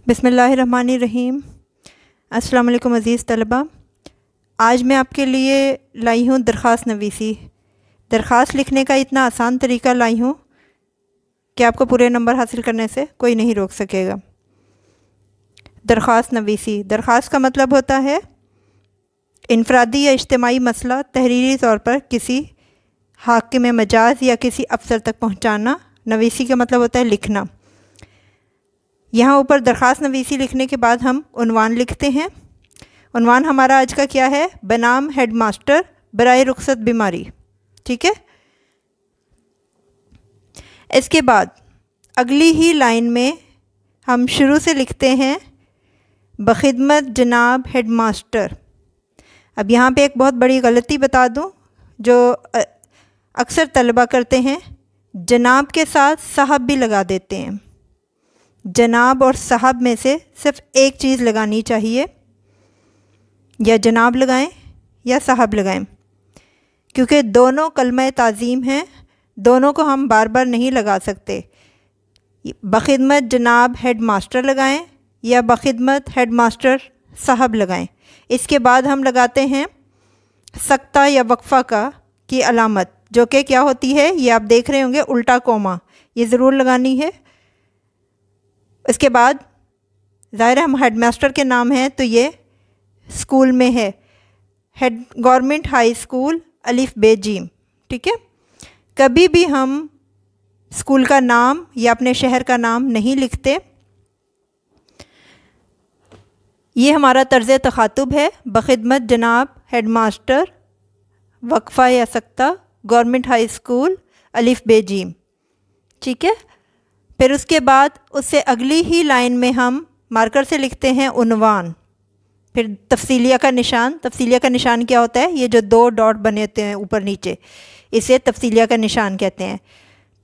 बिस्मिल्लाहिर्रहमानिर्रहीम। अस्सलाम वालेकुम अज़ीज़ तलबा। आज मैं आपके लिए लाई हूँ दरख्वास्त नवीसी। दरख्वास्त लिखने का इतना आसान तरीका लाई हूँ कि आपको पूरे नंबर हासिल करने से कोई नहीं रोक सकेगा। दरख्वास्त नवीसी, दरख्वास्त का मतलब होता है इनफरादी या इज्तिमाई मसला तहरीरी तौर पर किसी हाकिम मजाज या किसी अफसर तक पहुँचाना। नवीसी का मतलब होता है लिखना। यहाँ ऊपर दरख्वास्त नवीसी लिखने के बाद हम उन्वान लिखते हैं। उन्वान हमारा आज का क्या है? बनाम हेड मास्टर बराए रुखसत बीमारी। ठीक है। इसके बाद अगली ही लाइन में हम शुरू से लिखते हैं बखिदमत जनाब हेड मास्टर। अब यहाँ पे एक बहुत बड़ी गलती बता दूँ जो अक्सर तलबा करते हैं, जनाब के साथ साहब भी लगा देते हैं। जनाब और साहब में से सिर्फ एक चीज़ लगानी चाहिए, या जनाब लगाएं या साहब लगाएं, क्योंकि दोनों कलमा ताज़ीम हैं, दोनों को हम बार बार नहीं लगा सकते। बखिदमत जनाब हेड मास्टर लगाएं या बखिदमत हेड मास्टर साहब लगाएं। इसके बाद हम लगाते हैं सक्ता या वक्फ़ा की अलामत, जो कि क्या होती है, ये आप देख रहे होंगे, उल्टा कोमा, ये ज़रूर लगानी है। इसके बाद ज़ाहिर हम हेड मास्टर के नाम हैं तो ये स्कूल में है, हेड गवर्नमेंट हाई स्कूल अलिफ बे जीम। ठीक है। कभी भी हम स्कूल का नाम या अपने शहर का नाम नहीं लिखते। ये हमारा तर्ज़ तखातुब है, बखिदमत जनाब हेड मास्टर वक्फ़ा या सक्ता गवर्नमेंट हाई स्कूल अलिफ बे जीम। ठीक है। फिर उसके बाद उससे अगली ही लाइन में हम मार्कर से लिखते हैं उन्वान, फिर तफसीलिया का निशान। तफसीलिया का निशान क्या होता है? ये जो दो डॉट बने होते हैं ऊपर नीचे, इसे तफसीलिया का निशान कहते हैं।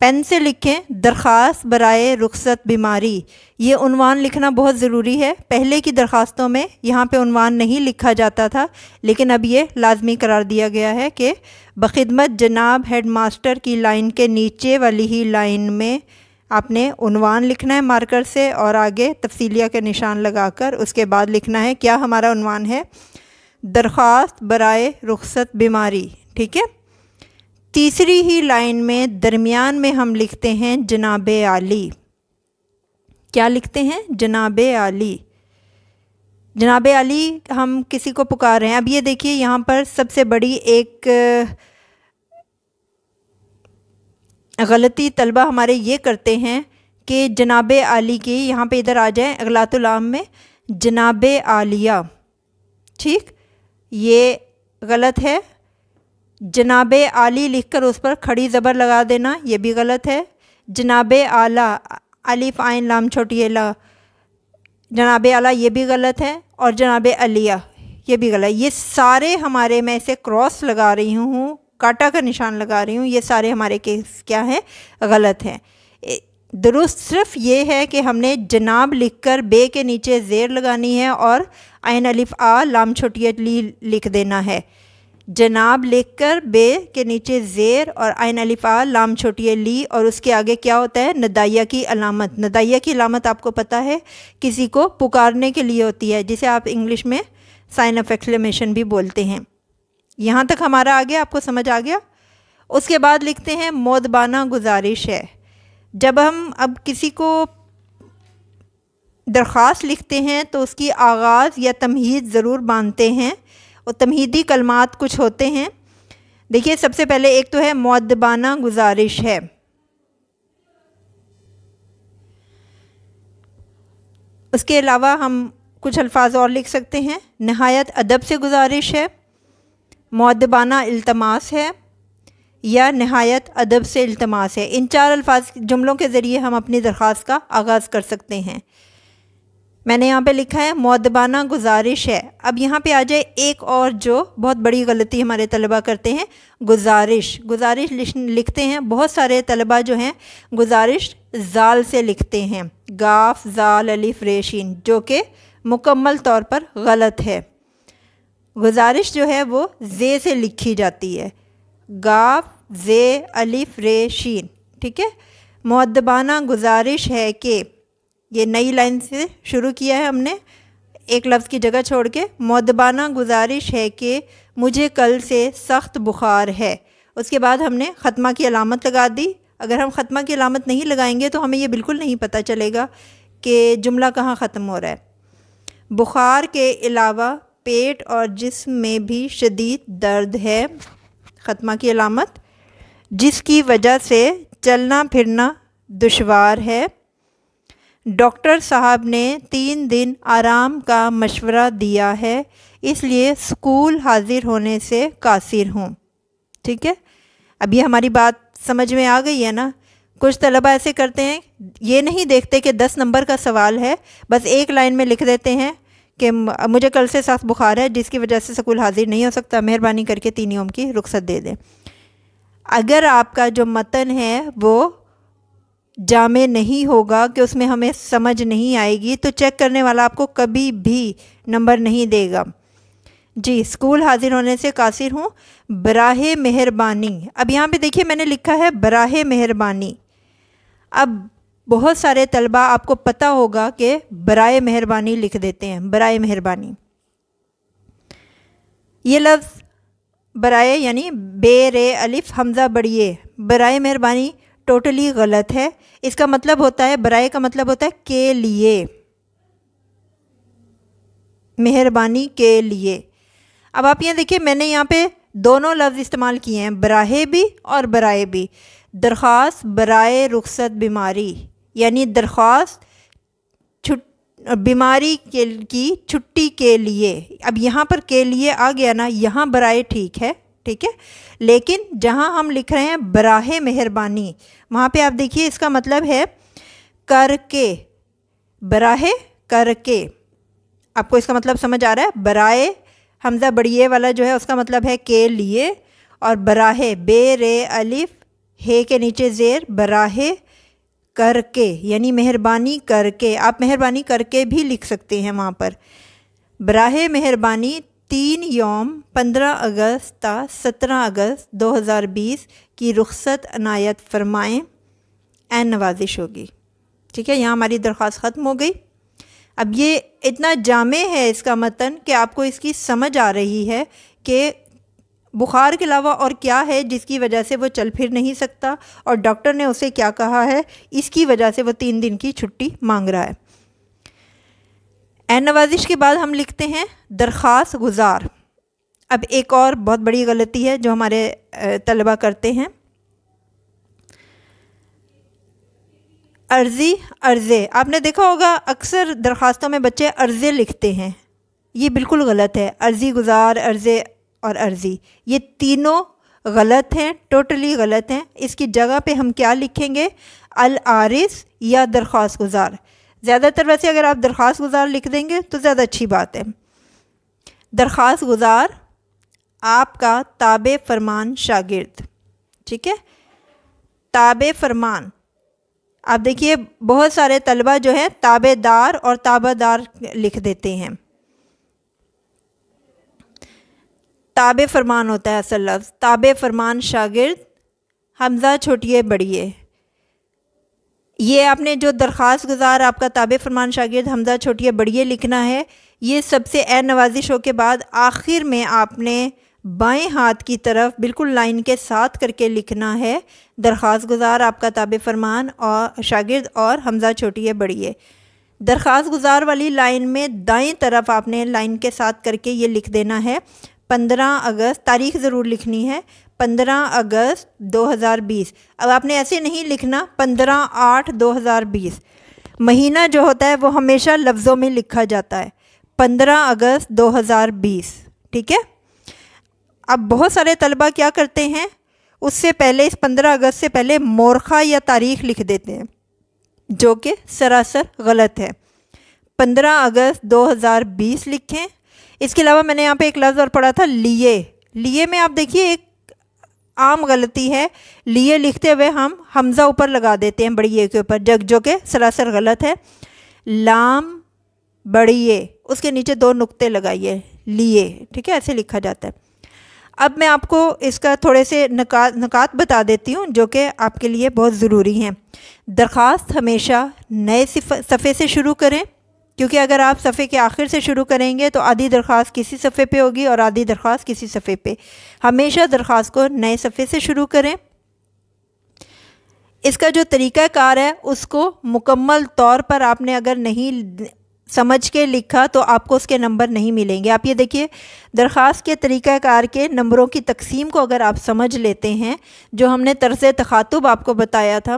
पेन से लिखें दरख्वास्त बराए रुखसत बीमारी। ये उन्वान लिखना बहुत ज़रूरी है। पहले की दरख्वास्तों में यहाँ पे उन्वान नहीं लिखा जाता था, लेकिन अब ये लाजमी करार दिया गया है कि बखिदमत जनाब हेड मास्टर की लाइन के नीचे वाली ही लाइन में आपने उन्वान लिखना है मार्कर से, और आगे तफसीलिया के निशान लगाकर उसके बाद लिखना है क्या हमारा उन्वान है, दरख्वास्त बराए रुखसत बीमारी। ठीक है। तीसरी ही लाइन में दरमियान में हम लिखते हैं जनाबे आली। क्या लिखते हैं? जनाबे आली। जनाबे आली हम किसी को पुकार रहे हैं। अब ये देखिए, यहाँ पर सबसे बड़ी एक गलती तलबा हमारे ये करते हैं कि जनाबे आली की यहाँ पे इधर आ जाए अगलातुल आम में जनाबे आलिया। ठीक, ये गलत है। जनाबे आली लिखकर उस पर खड़ी ज़बर लगा देना, ये भी गलत है। जनाबे आला, अलिफ आइन लाम छोटी एला, जनाबे आला, ये भी गलत है। और जनाबे अलिया, ये भी गलत। ये सारे हमारे, मैं इसे क्रॉस लगा रही हूँ, काटा का निशान लगा रही हूँ, ये सारे हमारे केस क्या हैं? गलत हैं। दुरुस्त सिर्फ ये है कि हमने जनाब लिखकर बे के नीचे ज़ेर लगानी है और आइन अलिफ आ लाम छोटी ली लिख देना है। जनाब लिखकर बे के नीचे ज़ेर और आइन अलिफ आ लाम छोटी ली, और उसके आगे क्या होता है? नदाइया की अलामत। नदाइया की अलामत आपको पता है किसी को पुकारने के लिए होती है, जिसे आप इंग्लिश में साइन ऑफ एक्सक्लेमेशन भी बोलते हैं। यहाँ तक हमारा आ गया, आपको समझ आ गया। उसके बाद लिखते हैं मोदबाना गुजारिश है। जब हम अब किसी को दरख्वास्त लिखते हैं तो उसकी आगाज़ या तमहीद ज़रूर बांधते हैं, और तमहीदी कलमात कुछ होते हैं। देखिए, सबसे पहले एक तो है मोदबाना गुजारिश है। उसके अलावा हम कुछ अल्फाज और लिख सकते हैं। नहायत अदब से गुजारिश है, मुअद्दबाना इल्तमास है, या नहायत अदब से इल्तमास है। इन चार अल्फाज जुमलों के ज़रिए हम अपनी दरख्वास्त का आगाज़ कर सकते हैं। मैंने यहाँ पे लिखा है मुअद्दबाना गुजारिश है। अब यहाँ पे आ जाए एक और जो बहुत बड़ी गलती हमारे तलबा करते हैं, गुजारिश। गुजारिश लिखते हैं, बहुत सारे तलबा जो हैं गुजारिश जाल से लिखते हैं, गाफ जाल अलिफ रेशीन, जो कि मुकम्मल तौर पर गलत है। गुजारिश जो है वो जे से लिखी जाती है, गाफ जे अलिफ रे शीन। ठीक है। मुअद्दबाना गुजारिश है कि ये नई लाइन से शुरू किया है हमने, एक लफ्ज़ की जगह छोड़ के। मुअद्दबाना गुजारिश है कि मुझे कल से सख्त बुखार है। उसके बाद हमने ख़त्मा की अलामत लगा दी। अगर हम ख़त्मा की अलामत नहीं लगाएंगे तो हमें ये बिल्कुल नहीं पता चलेगा कि जुमला कहाँ ख़त्म हो रहा है। बुखार के अलावा पेट और जिस्म में भी शदीद दर्द है, ख़त्मा की अलामत, जिसकी वजह से चलना फिरना दुश्वार है। डॉक्टर साहब ने 3 दिन आराम का मशवरा दिया है, इसलिए स्कूल हाजिर होने से कासिर हूँ। ठीक है, अब ये हमारी बात समझ में आ गई है ना। कुछ तलबा ऐसे करते हैं, ये नहीं देखते कि 10 नंबर का सवाल है, बस एक लाइन में लिख देते हैं कि मुझे कल से सख्त बुखार है जिसकी वजह से स्कूल हाजिर नहीं हो सकता, मेहरबानी करके 3 यौम की रुख्सत दे दें। अगर आपका जो मतन है वो जामे नहीं होगा कि उसमें हमें समझ नहीं आएगी, तो चेक करने वाला आपको कभी भी नंबर नहीं देगा। जी, स्कूल हाजिर होने से कासिर हूँ, बराहे मेहरबानी। अब यहाँ पे देखिए मैंने लिखा है बराहे मेहरबानी। अब बहुत सारे तलबा आपको पता होगा कि बराए मेहरबानी लिख देते हैं, बराए मेहरबानी। ये लफ्ज़ बराए यानी बे रे अलिफ हमज़ा बड़िए, बराए मेहरबानी टोटली गलत है। इसका मतलब होता है, बराए का मतलब होता है के लिए, मेहरबानी के लिए। अब आप यहाँ देखिए मैंने यहाँ पे दोनों लफ्ज़ इस्तेमाल किए हैं, बराहे भी और बराए भी। दरख्वास्त बराए रुखसत बीमारी, यानी दरख्वास्त बीमारी की छुट्टी के लिए। अब यहाँ पर के लिए आ गया ना, यहाँ बराए ठीक है, ठीक है, लेकिन जहाँ हम लिख रहे हैं बराहे मेहरबानी, वहाँ पे आप देखिए इसका मतलब है करके, बराहे करके। आपको इसका मतलब समझ आ रहा है? बराए हमज़ा बड़िए वाला जो है उसका मतलब है के लिए, और बराहे बे रे अलिफ हे के नीचे ज़ेर, बराहे करके यानी मेहरबानी करके। आप मेहरबानी करके भी लिख सकते हैं वहाँ पर। बराहे मेहरबानी 3 यौम 15 अगस्त ता 17 अगस्त 2020 की रुख्सत अनायत फरमाएँ, एन नवाजिश होगी। ठीक है, यहाँ हमारी दरख्वास्त ख़त्म हो गई। अब ये इतना जामे है इसका मतन कि आपको इसकी समझ आ रही है कि बुखार के अलावा और क्या है जिसकी वजह से वो चल फिर नहीं सकता, और डॉक्टर ने उसे क्या कहा है, इसकी वजह से वो 3 दिन की छुट्टी मांग रहा है। एन नवाजिश के बाद हम लिखते हैं दरख्वास्त गुजार। अब एक और बहुत बड़ी गलती है जो हमारे तलबा करते हैं, अर्ज़ी अर्ज़े। आपने देखा होगा अक्सर दरख्वास्तों में बच्चे अर्ज़े लिखते हैं, ये बिल्कुल गलत है। अर्ज़ी गुजार, अर्ज़े और अर्ज़ी, ये तीनों गलत हैं, टोटली गलत हैं। इसकी जगह पे हम क्या लिखेंगे, अल आरिस या दरख्वास्त गुजार। ज़्यादातर वैसे अगर आप दरख्वास्त गुजार लिख देंगे तो ज़्यादा अच्छी बात है। दरख्वास्त गुजार आपका ताबे फरमान शागिर्द। ठीक है, ताबे फरमान। आप देखिए बहुत सारे तलबा जो है ताबेदार और ताबादार लिख देते हैं। ताबे फरमान होता है असल लफ्ज़, ताबे फरमान शागिर्द, हमज़ा छोटिए बड़िए। ये आपने जो दरख्वास्त गुजार आपका ताबे फरमान शागिर्द हमज़ा छोटिए बड़िए लिखना है, ये सबसे एन नवाजिशों के बाद आखिर में आपने बाएं हाथ की तरफ बिल्कुल लाइन के साथ करके लिखना है, दरख्वास्त गुजार आपका ताबे फरमान और शागिर्द और हमज़ा छोटिए बड़िए। दरख्वास्त गुजार वाली लाइन में दाएं तरफ आपने लाइन के साथ करके ये लिख देना है 15 अगस्त, तारीख़ ज़रूर लिखनी है 15 अगस्त 2020। अब आपने ऐसे नहीं लिखना 15/8/2020, महीना जो होता है वो हमेशा लफ्ज़ों में लिखा जाता है, 15 अगस्त 2020। ठीक है, अब बहुत सारे तलबा क्या करते हैं, उससे पहले इस 15 अगस्त से पहले मोरखा या तारीख़ लिख देते हैं, जो कि सरासर गलत है। 15 अगस्त 2020 लिखें। इसके अलावा मैंने यहाँ पे एक लफ्ज़ और पढ़ा था लिए। लिए में आप देखिए एक आम गलती है, लिए लिखते हुए हम हमज़ा ऊपर लगा देते हैं बड़ी ए के ऊपर, जो कि सरासर गलत है। लाम बड़ी ए, उसके नीचे 2 नुक्ते लगाइए, लिए। ठीक है, ऐसे लिखा जाता है। अब मैं आपको इसका थोड़े से नकात बता देती हूँ जो कि आपके लिए बहुत ज़रूरी हैं। दरख्वास्त हमेशा नए सफ़े से शुरू करें, क्योंकि अगर आप सफ़े के आखिर से शुरू करेंगे तो आधी दरख्वास्त किसी सफ़े पे होगी और आधी दरख्वास्त किसी सफ़े पे। हमेशा दरख्वास्त को नए सफ़े से शुरू करें। इसका जो तरीक़ाकार है उसको मुकम्मल तौर पर आपने अगर नहीं समझ के लिखा तो आपको उसके नंबर नहीं मिलेंगे। आप ये देखिए, दरख्वास्त के तरीक़ाकार के नंबरों की तकसीम को अगर आप समझ लेते हैं, जो हमने तर्ज़ तखातुब आपको बताया था,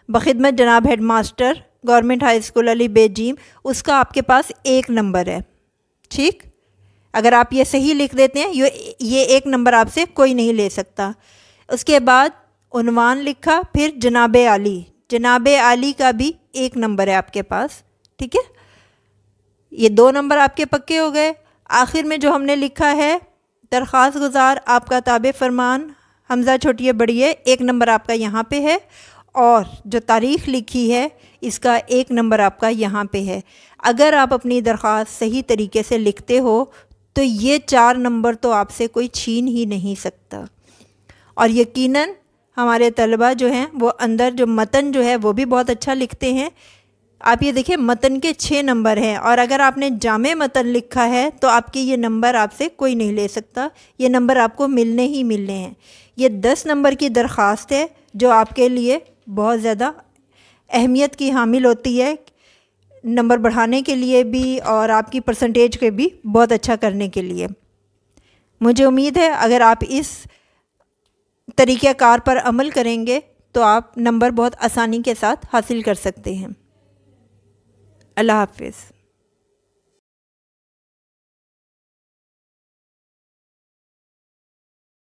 बखिदमत जनाब headmaster government high school Ali बेजीम, उसका आपके पास एक नंबर है। ठीक, अगर आप ये सही लिख देते हैं, ये एक नंबर आपसे कोई नहीं ले सकता। उसके बाद उन्वान लिखा, फिर जनाब आली का भी एक नंबर है आपके पास। ठीक है, ये 2 नंबर आपके पक्के हो गए। आखिर में जो हमने लिखा है, दरख्वास्त गुजार आपका ताबे फरमान हमज़ा छोटिए बड़िए, एक नंबर आपका यहाँ पे है, और जो तारीख़ लिखी है इसका एक नंबर आपका यहाँ पे है। अगर आप अपनी दरख्वास्त सही तरीके से लिखते हो तो ये 4 नंबर तो आपसे कोई छीन ही नहीं सकता। और यकीनन हमारे तलबा जो हैं वो अंदर जो मतन जो है वो भी बहुत अच्छा लिखते हैं। आप ये देखिए, मतन के 6 नंबर हैं, और अगर आपने जामे मतन लिखा है तो आपके ये नंबर आपसे कोई नहीं ले सकता, ये नंबर आपको मिलने ही मिलने हैं। ये 10 नंबर की दरख्वास्त है जो आपके लिए बहुत ज़्यादा अहमियत की हामिल होती है, नंबर बढ़ाने के लिए भी और आपकी परसेंटेज के भी बहुत अच्छा करने के लिए। मुझे उम्मीद है अगर आप इस तरीक़ाकार पर अमल करेंगे तो आप नंबर बहुत आसानी के साथ हासिल कर सकते हैं। अल्लाह हाफ़िज़।